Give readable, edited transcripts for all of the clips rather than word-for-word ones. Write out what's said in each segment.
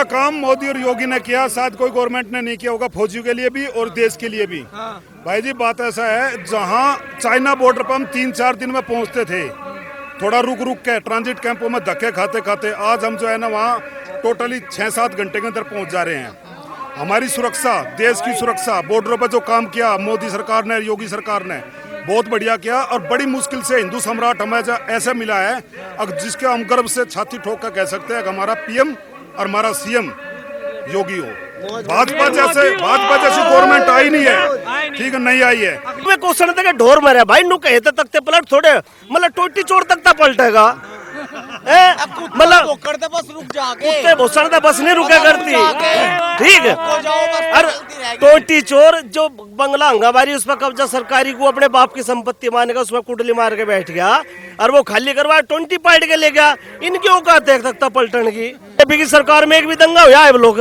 जितना काम मोदी और योगी ने किया शायद कोई गवर्नमेंट ने नहीं किया होगा, फौजियों के लिए भी और देश के लिए भी। भाई जी बात ऐसा है, जहां चाइना बॉर्डर पर हम 3-4 दिन में पहुंचते थे, थोड़ा रुक रुक के ट्रांजिट कैंपों में धक्के खाते खाते, आज हम जो है ना वहाँ टोटली 6-7 घंटे के अंदर पहुंच जा रहे हैं। हमारी सुरक्षा, देश की सुरक्षा, बॉर्डरों पर जो काम किया मोदी सरकार ने, योगी सरकार ने बहुत बढ़िया किया। और बड़ी मुश्किल से हिंदू सम्राट हमें ऐसा मिला है जिसके हम गर्व से छाती ठोक कर कह सकते हैं कि हमारा पीएम और हमारा सीएम योगी हो। भाजपा जैसे गवर्नमेंट आई नहीं है, ठीक है, नहीं आई है। मैं क्वेश्चन तक ढोर मरे भाई, नु कहे तकते पलट थोड़े, मतलब टोटी चोर तक पलटेगा, मतलब करते बस रुक जाके कुत्ते भोसड़ दे बस नहीं रुके करती, ठीक है। अरे टोटी चोर जो बंगला हंगाबारी उस पर कब्जा सरकारी को अपने बाप की संपत्ति मानेगा, उसमें कुंडली मार के बैठ गया और वो खाली करवा 20 पार्ट के ले गया। इनकी औकात देख सकता पलटन की। बीजेपी की सरकार में एक भी दंगा हुआ है लोग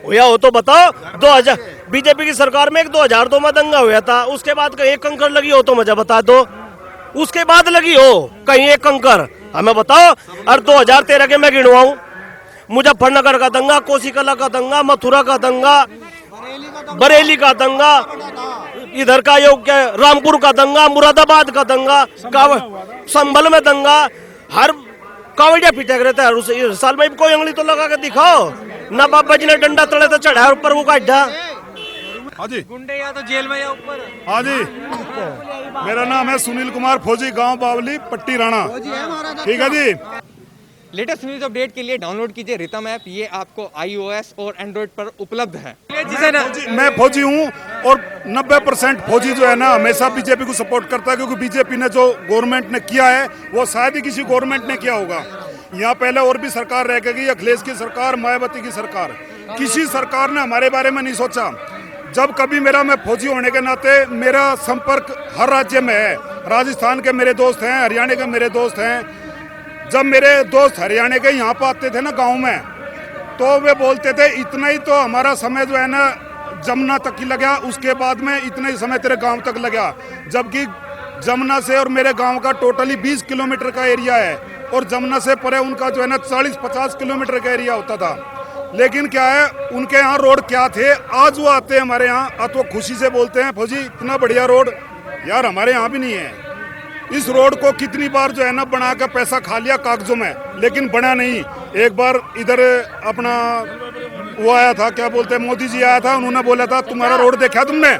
हुआ हो तो बताओ। 2000 बीजेपी की सरकार में 2002 में दंगा हुआ था, उसके बाद कहीं एक कंकर लगी हो तो मुझे बता दो, उसके बाद लगी हो कहीं एक कंकर हमें बताओ। और 2013 के मैं गिनवाऊं, मुजफ्फरनगर का दंगा, कोसीकला का दंगा, मथुरा का दंगा, बरेली का दंगा, इधर का योग्य रामपुर का दंगा, मुरादाबाद का दंगा, संभल में दंगा, हर कावड़िया पीटे रहता है। उस साल में कोई उंगली तो लगा के दिखाओ ना, बाबा जी ने डंडा तले तो चढ़ा ऊपर वो काटा। हाँ जी, गुंडे या तो जेल में या ऊपर। हाँ जी, मेरा नाम है सुनील कुमार फौजी, गांव बावली, पट्टी राणा, ठीक है जी। लेटेस्ट न्यूज अपडेट के लिए डाउनलोड कीजिए रितम ऐप, ये आपको iOS और एंड्रॉइड पर उपलब्ध है। मैं फौजी हूँ और 90% फौजी जो है ना हमेशा बीजेपी को सपोर्ट करता है, क्योंकि बीजेपी ने जो गवर्नमेंट ने किया है वो शायद ही किसी गवर्नमेंट ने किया होगा। यहाँ पहले और भी सरकार रह गई, अखिलेश की सरकार, मायावती की सरकार, किसी सरकार ने हमारे बारे में नहीं सोचा। जब कभी मैं फौजी होने के नाते मेरा संपर्क हर राज्य में है, राजस्थान के मेरे दोस्त हैं, हरियाणा के मेरे दोस्त हैं। जब मेरे दोस्त हरियाणा के यहाँ पर आते थे ना गांव में, तो वे बोलते थे इतना ही तो हमारा समय जो है ना जमुना तक ही लगा, उसके बाद में इतना ही समय तेरे गांव तक लगा। जबकि जमुना से और मेरे गांव का टोटली 20 किलोमीटर का एरिया है और जमुना से परे उनका जो है ना 40-50 किलोमीटर का एरिया होता था। लेकिन क्या है, उनके यहाँ रोड क्या थे, आज वो आते हैं हमारे यहाँ तो खुशी से बोलते हैं फौजी इतना बढ़िया रोड यार हमारे यहाँ भी नहीं है। इस रोड को कितनी बार जो है ना बना कर पैसा खा लिया कागजों में, लेकिन बना नहीं। एक बार इधर अपना वो आया था, क्या बोलते हैं, मोदी जी आया था, उन्होंने बोला था तुम्हारा रोड देखा तुमने,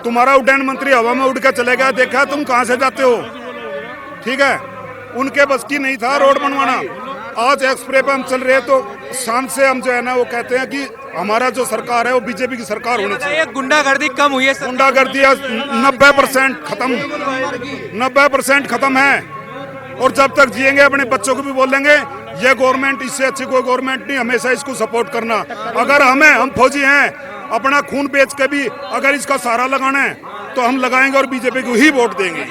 तुम्हारा उड्डयन मंत्री हवा में उड़ के चले गया, देखा तुम कहाँ से जाते हो, ठीक है। उनके बस की नहीं था रोड बनवाना। आज एक्सप्रेस पे हम चल रहे हैं तो शान से हम जो है ना वो कहते हैं कि हमारा जो सरकार है वो बीजेपी की सरकार होनी चाहिए। गुंडागर्दी कम हुई है, गुंडागर्दी 90% खत्म, 90% खत्म है। और जब तक जिएंगे अपने बच्चों को भी बोलेंगे ये गवर्नमेंट इससे अच्छी कोई गवर्नमेंट नहीं, हमेशा इसको सपोर्ट करना। अगर हम फौजी हैं, अपना खून बेच के भी अगर इसका सहारा लगाना है तो हम लगाएंगे और बीजेपी को ही वोट देंगे।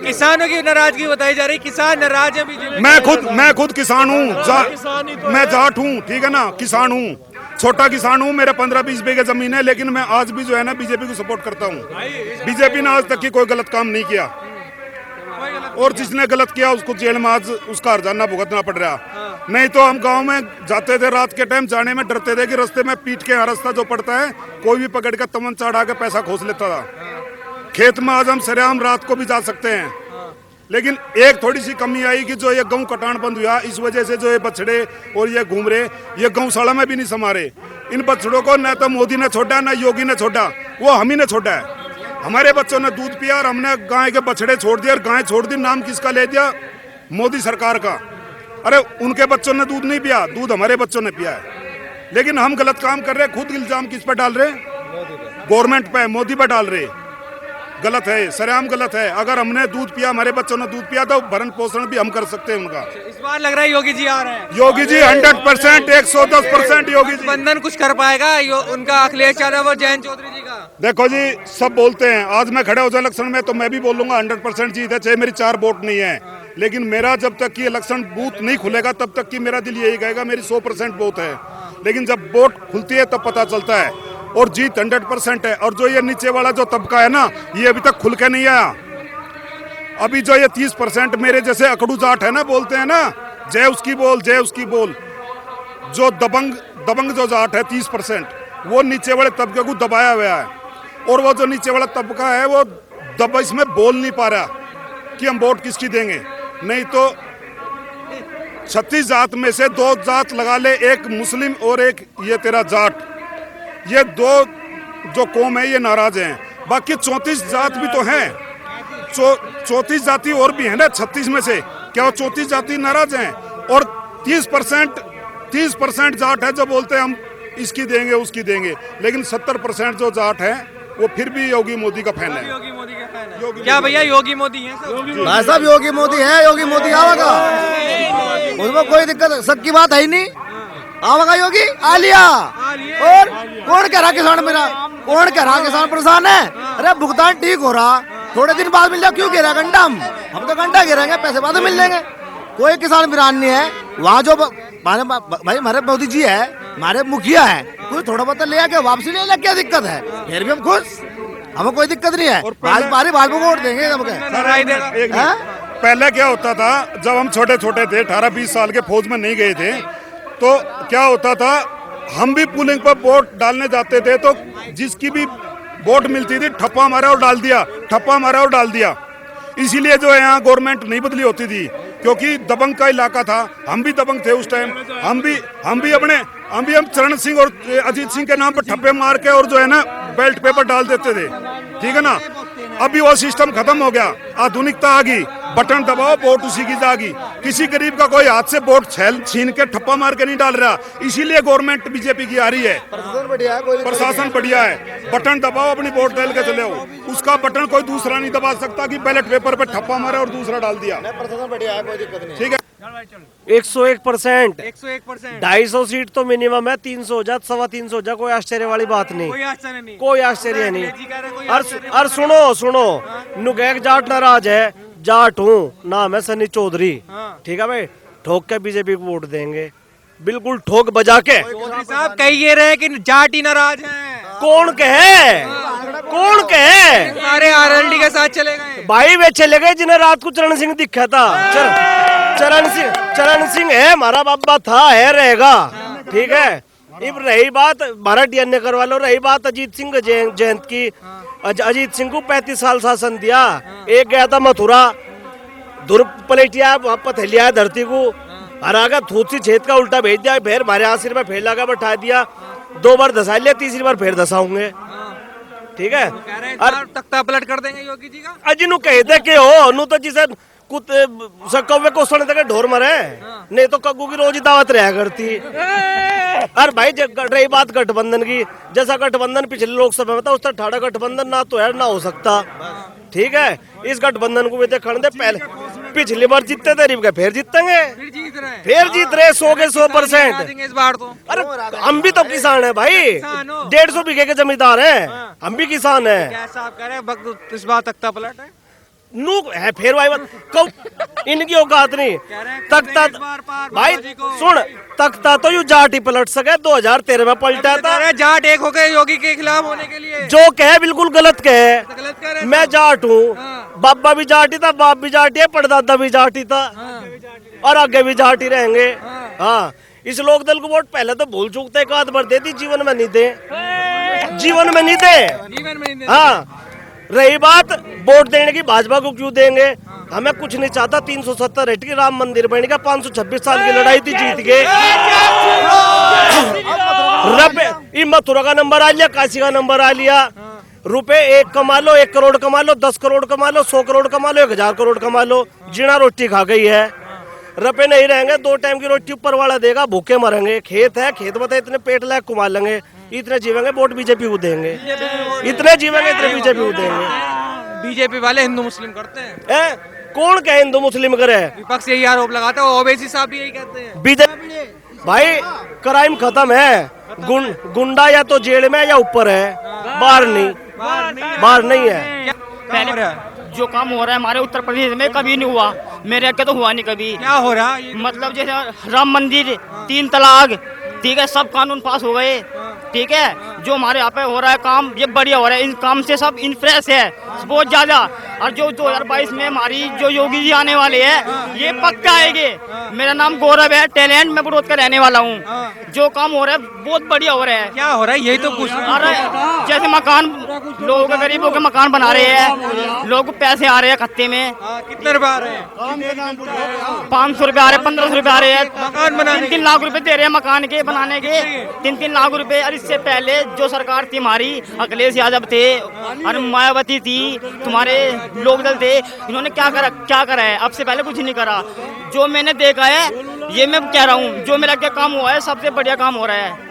किसानों की नाराजगी बताई जा रही, किसान नाराज है बीजेपी। मैं खुद किसान हूँ, मैं जाट हूँ, ठीक है ना, किसान हूँ, छोटा किसान हूँ, मेरा 15-20 बीघे जमीन है, लेकिन मैं आज भी जो है ना बीजेपी को सपोर्ट करता हूँ। बीजेपी ने आज तक की कोई गलत काम नहीं किया और जिसने गलत किया उसको जेल में आज उसका हर्जाना भुगतना पड़ रहा। नहीं तो हम गांव में जाते थे, रात के टाइम जाने में डरते थे कि रास्ते में पीट के रास्ता जो पड़ता है कोई भी पकड़ कर तमन चढ़ा के पैसा खोस लेता था। खेत में आज हम सरेआम रात को भी जा सकते हैं, लेकिन एक थोड़ी सी कमी आई कि जो ये गऊ कटान बंद हुआ, इस वजह से जो ये बछड़े और ये घूम रहे, ये गौशाला में भी नहीं समा रहे। इन बछड़ों को न तो मोदी ने छोड़ा न योगी ने छोड़ा, वो हम ही ने छोड़ा है। हमारे बच्चों ने दूध पिया और हमने गाय के बछड़े छोड़ दिए और गाय छोड़ दी, नाम किसका ले दिया, मोदी सरकार का। अरे उनके बच्चों ने दूध नहीं पिया, दूध हमारे बच्चों ने पिया है। लेकिन हम गलत काम कर रहे हैं। खुद इल्जाम किस पर डाल रहे, गवर्नमेंट पे, मोदी पर डाल रहे। गलत है, सरेआम गलत है। अगर हमने दूध पिया, हमारे बच्चों ने दूध पिया, तो भरण पोषण भी हम कर सकते हैं उनका। इस बार लग रहा है योगी जी आ रहे हैं। योगी जी 100%, 110% योगी जी। बंधन कुछ कर पाएगा उनका, अखिलेश यादव और जयंत चौधरी जी का? देखो जी, सब बोलते हैं, आज मैं खड़े हो जाए इलेक्शन में तो मैं भी बोलूंगा 100% जीत है, चाहे मेरी 4 वोट नहीं है। लेकिन मेरा जब तक कि इलेक्शन बूथ नहीं खुलेगा तब तक कि मेरा दिल यही कहेगा मेरी 100% वोट है। लेकिन जब वोट खुलती है तब पता चलता है, और जीत 100% है। और जो ये नीचे वाला जो तबका है ना, ये अभी तक खुल के नहीं आया। अभी जो ये 30% मेरे जैसे अकड़ू जाट है ना, बोलते हैं ना जय उसकी बोल, जय उसकी बोल, जो दबंग जो जाट है 30%, वो नीचे वाले तबके को दबाया हुआ है, और वो जो नीचे वाला तबका है वो इसमें बोल नहीं पा रहा कि हम वोट किसकी देंगे। नहीं तो 36 जात में से 2 जात लगा ले, एक मुस्लिम और एक ये तेरा जाट, ये 2 जो कौम है ये नाराज हैं। बाकी 34 जात भी तो हैं, 34 जाति और भी है ना 36 में से, क्या वो 34 जाति नाराज हैं? और 30% जाट है जो बोलते हैं हम इसकी देंगे उसकी देंगे, लेकिन 70% जो जाट है वो फिर भी योगी मोदी का फैन है। योगी मोदी का फैन है क्या भैया? योगी मोदी है भाई साहब, योगी मोदी है, योगी मोदी आवेगा, उसमें कोई दिक्कत शक की बात है ही नहीं। आवेगा योगी, आ लिया। और कौन कह रहा किसान मेरा, कौन कह रहा किसान परेशान है? अरे भुगतान ठीक हो रहा, थोड़े दिन बाद मिल जाए, क्यों गिरा घंटा? हम तो घंटा गिरेंगे, पैसे बाद में मिल जाएंगे। कोई किसान वीरान नहीं है वहाँ। जो भाई हमारे मोदी जी है, हमारे मुखिया है, कुछ थोड़ा बहुत ले आके वापसी ले, क्या दिक्कत है? फिर भी हम खुश, हमें कोई दिक्कत नहीं है। भाजपा को वोट देंगे। पहले क्या होता था, जब हम छोटे छोटे थे, 18-20 साल के, फौज में नहीं गए थे, तो क्या होता था, हम भी पुलिंग पर वोट डालने जाते थे, तो जिसकी भी वोट मिलती थी ठप्पा मारा और डाल दिया, ठप्पा मारा और डाल दिया। इसीलिए जो है यहाँ गवर्नमेंट नहीं बदली होती थी, क्योंकि दबंग का इलाका था। हम भी दबंग थे उस टाइम, हम भी चरण सिंह और अजीत सिंह के नाम पर ठप्पे मार के और जो है ना बेल्ट पेपर डाल देते थे, ठीक है ना। अभी वो सिस्टम खत्म हो गया, आधुनिकता आ गई, बटन दबाओ वोट उसी की जागी। किसी गरीब का कोई हाथ से वोट छीन के ठप्पा मार के नहीं डाल रहा, इसीलिए गवर्नमेंट बीजेपी की आ रही है। प्रशासन बढ़िया है, बटन दबाओ, अपनी वोट डाल के चले आओ। उसका बटन कोई दूसरा नहीं दबा सकता कि बैलेट पेपर पे ठप्पा मारा और दूसरा डाल दिया। ठीक है, 101%, 101%, 250 सीट तो मिनिमम है, 300 हो जा, 325 हो जा, कोई आश्चर्य वाली बात नहीं, कोई आश्चर्य नहीं। और सुनो, नुगैक जाट नाराज है, जाट हूँ, नाम है सनी चौधरी, ठीक है भाई, ठोक के बीजेपी को वोट देंगे, बिल्कुल ठोक बजा के। साहब कह ये रहे कि जाट ही नाराज हैं। कौन कहे, कौन कहे? सारे आरएलडी के साथ चले गए भाई, वे चले गए जिन्हें रात को चरण सिंह दिखा था। चरण सिंह है हमारा बाबा, था, है, रहेगा, ठीक है। अब रही बात भारत डीएनए करवा लो, रही बात अजीत सिंह जयंत की, अजीत सिंह को 35 साल शासन दिया। एक गया था मथुरा, धुर पलटिया, वापस हिलिया धरती को, हरा का थूत सी छेद का उल्टा भेज दिया, फिर हमारे आसिर में फेर लगा बैठा दिया, 2 बार धसा लिया, तीसरी बार फिर धसाऊंगे, ठीक है। और तख्ता पलट कर देंगे योगी जी का। अजी कहते के हो नु तो जिसे कौवे को सुने तक ढोर मरे, नहीं तो कग्गू की रोज दावत रहा करती। अरे भाई, रही बात गठबंधन की, जैसा गठबंधन पिछले लोकसभा में था, उस तरह ठाड़ा गठबंधन ना तो है ना हो सकता, ठीक है। इस गठबंधन को भी देखने दे, पहले पिछली बार जीतते थे, फिर जीतेंगे, फिर जीत रहे 100 के 100%। इस बार तो अरे हम भी तो किसान है भाई, 150 बीघे के जमींदार हैं, हम भी किसान है। कैसा आप कह रहे हैं इस बार तख्ता पलट है? नू है फिर इनकी औकात नहीं। तख्ता भाई सुन, तख्ता तो यू जाट ही पलट सके, 2013 में पलटा था। जाट एक हो गए योगी के खिलाफ होने के लिए, जो कहे बिल्कुल गलत कहे। मैं जाट हूँ, बाबा भी जाट ही था, बाप भी जाट ही है, परदादा भी जाट ही था, और आगे भी जाट ही रहेंगे। हाँ, इस लोक दल को वोट पहले तो भूल चूकते, एक आध बार दे दी, जीवन में नहीं दे, जीवन में नहीं दे। हाँ, रही बात वोट देने की, भाजपा को क्यों देंगे? हमें कुछ नहीं चाहता, 370 रेट की राम मंदिर बनेगा, 526 साल की लड़ाई थी, जीत गए। मथुरा का नंबर आ लिया, काशी का नंबर आ लिया। रुपए 1 कमा लो, 1 करोड़ कमा लो, 10 करोड़ कमा लो, 100 करोड़ कमा लो, 1000 करोड़ कमा लो, जीना रोटी खा गई है। रुपए नहीं रहेंगे, 2 टाइम की रोटी ऊपर वाला देगा, भूखे मरेंगे। खेत है, खेत में इतने पेट लायक कमा लेंगे, इतने जीवेंगे, वोट बीजेपी को देंगे, इतने जीवेंगे, इतने बीजेपी को देंगे। बीजेपी वाले हिंदू मुस्लिम करते हैं। कौन कहे हिंदू मुस्लिम करे? विपक्ष यही आरोप लगाता है, ओवैसी साहब भी यही कहते हैं। बीजेपी भाई, क्राइम खत्म है, गुंडा या तो जेल में या ऊपर है, बाहर नहीं है। पहले जो काम हो रहा है हमारे उत्तर प्रदेश में कभी नहीं हुआ, मेरे के तो हुआ नहीं कभी। क्या हो रहा है? मतलब जैसे राम मंदिर, 3 तलाक, ठीक है, सब कानून पास हो गए, ठीक है। जो हमारे यहाँ पे हो रहा है काम, ये बढ़िया हो रहा है, इन काम से सब इन्फ्रेश है, बहुत ज्यादा। और जो 2022 में हमारी जो योगी जी आने वाले हैं ये पक्का आएंगे। मेरा नाम गौरव है, टैलेंट मैं बड़ौद का रहने वाला हूँ। जो काम हो रहा है बहुत बढ़िया हो रहा है। क्या हो रहा है यही तो पूछ अरे जैसे मकान लोगों के गरीबों के मकान बना रहे हैं, लोगों को पैसे आ रहे हैं खाते में। कितने रुपए आ रहे हैं? 500 रुपए आ रहे हैं, 1500 रुपए आ रहे हैं। मकान बनाने 3 लाख रुपए दे रहे हैं मकान के बनाने के, 3 लाख रुपए। और इससे पहले जो सरकार थी हमारी, अखिलेश यादव थे और मायावती थी, तुम्हारे लोकदल थे, इन्होंने क्या करा है? अब से पहले कुछ नहीं करा। जो मैंने देखा है ये मैं कह रहा हूँ, जो मेरा क्या काम हुआ है सबसे बढ़िया काम हो रहा है।